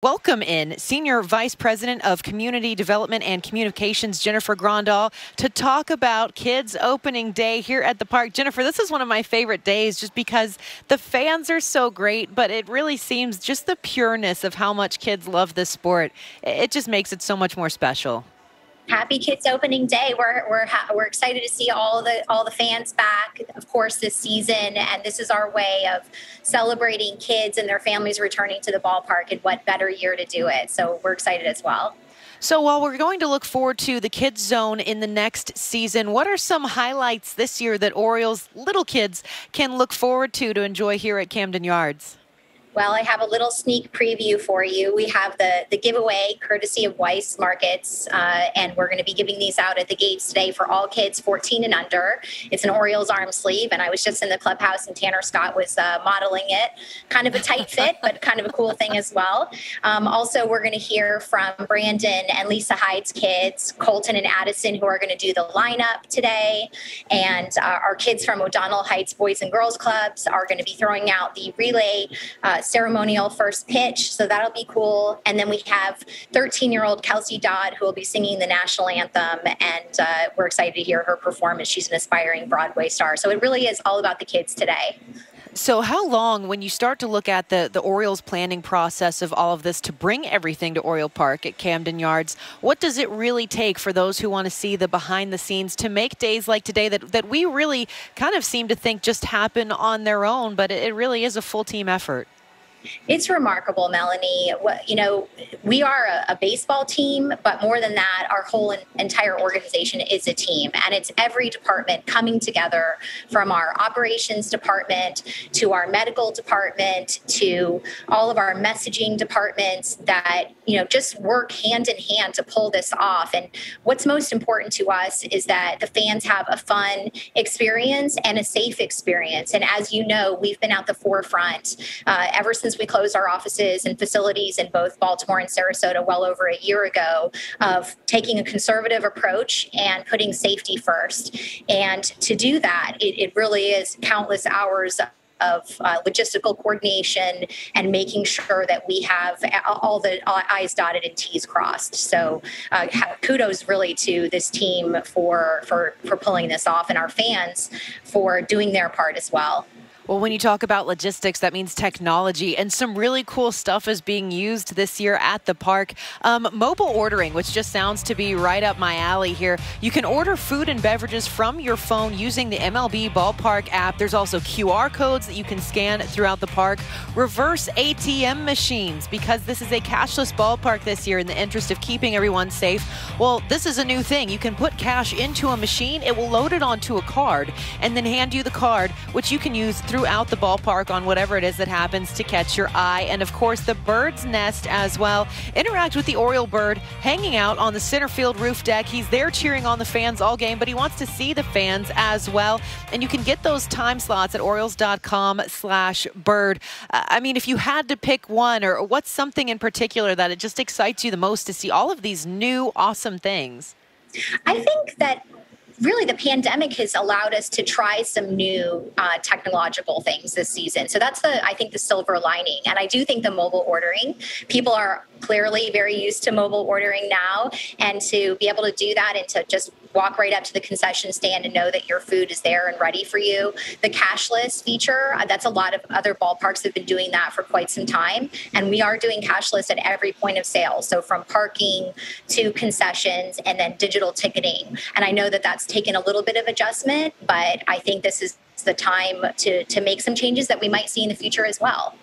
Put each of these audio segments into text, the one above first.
Welcome in Senior Vice President of Community Development and Communications, Jennifer Grondahl, to talk about Kids Opening Day here at the park. Jennifer, this is one of my favorite days just because the fans are so great, but it really seems just the pureness of how much kids love this sport. It just makes it so much more special. Happy Kids Opening Day. We're excited to see all the fans back, of course, this season, and this is our way of celebrating kids and their families returning to the ballpark, and what better year to do it. So we're excited as well. So while we're going to look forward to the Kids Zone in the next season, what are some highlights this year that Orioles little kids can look forward to enjoy here at Camden Yards? Well, I have a little sneak preview for you. We have the giveaway courtesy of Weiss Markets, and we're going to be giving these out at the gates today for all kids 14 and under. It's an Orioles arm sleeve, and I was just in the clubhouse, and Tanner Scott was modeling it. Kind of a tight fit, but kind of a cool thing as well. Also, we're going to hear from Brandon and Lisa Hyde's kids, Colton and Addison, who are going to do the lineup today. And our kids from O'Donnell Heights Boys and Girls Clubs are going to be throwing out the relay ceremonial first pitch, so that'll be cool. And then we have 13-year-old Kelsey Dodd, who will be singing the national anthem, and we're excited to hear her performance. She's an aspiring Broadway star, so it really is all about the kids today. So how long, when you start to look at the Orioles planning process of all of this to bring everything to Oriole Park at Camden Yards, what does it really take for those who want to see the behind the scenes to make days like today that we really kind of seem to think just happen on their own, but it really is a full team effort? It's remarkable, Melanie. We are a baseball team, but more than that, our whole entire organization is a team. And it's every department coming together, from our operations department to our medical department to all of our messaging departments that, just work hand in hand to pull this off. And what's most important to us is that the fans have a fun experience and a safe experience. And as you know, we've been at the forefront ever since we closed our offices and facilities in both Baltimore and Sarasota well over a year ago, of taking a conservative approach and putting safety first. And to do that, it really is countless hours of logistical coordination and making sure that we have all the I's dotted and T's crossed. So kudos really to this team for pulling this off, and our fans for doing their part as well. Well, when you talk about logistics, that means technology, and some really cool stuff is being used this year at the park. Mobile ordering, which just sounds to be right up my alley here. You can order food and beverages from your phone using the MLB Ballpark app. There's also QR codes that you can scan throughout the park. Reverse ATM machines, because this is a cashless ballpark this year in the interest of keeping everyone safe. Well, this is a new thing. You can put cash into a machine. It will load it onto a card and then hand you the card, which you can use throughout the ballpark on whatever it is that happens to catch your eye. And of course, the bird's nest as well. Interact with the Oriole bird hanging out on the center field roof deck. He's there cheering on the fans all game, but he wants to see the fans as well. And you can get those time slots at Orioles.com/bird. I mean, if you had to pick one, or what's something in particular that it just excites you the most to see all of these new awesome things? I think that really the pandemic has allowed us to try some new technological things this season. So that's I think the silver lining. And I do think the mobile ordering, people are clearly very used to mobile ordering now, and to be able to do that and to just walk right up to the concession stand and know that your food is there and ready for you. The cashless feature, that's a lot of other ballparks have been doing that for quite some time. And we are doing cashless at every point of sale. So from parking to concessions and then digital ticketing. And I know that that's taken a little bit of adjustment, but I think this is the time to make some changes that we might see in the future as well.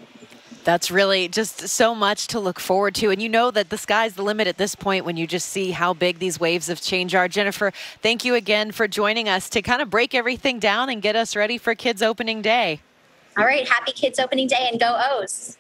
That's really just so much to look forward to. And you know that the sky's the limit at this point when you just see how big these waves of change are. Jennifer, thank you again for joining us to kind of break everything down and get us ready for Kids Opening Day. All right. Happy Kids Opening Day, and go O's.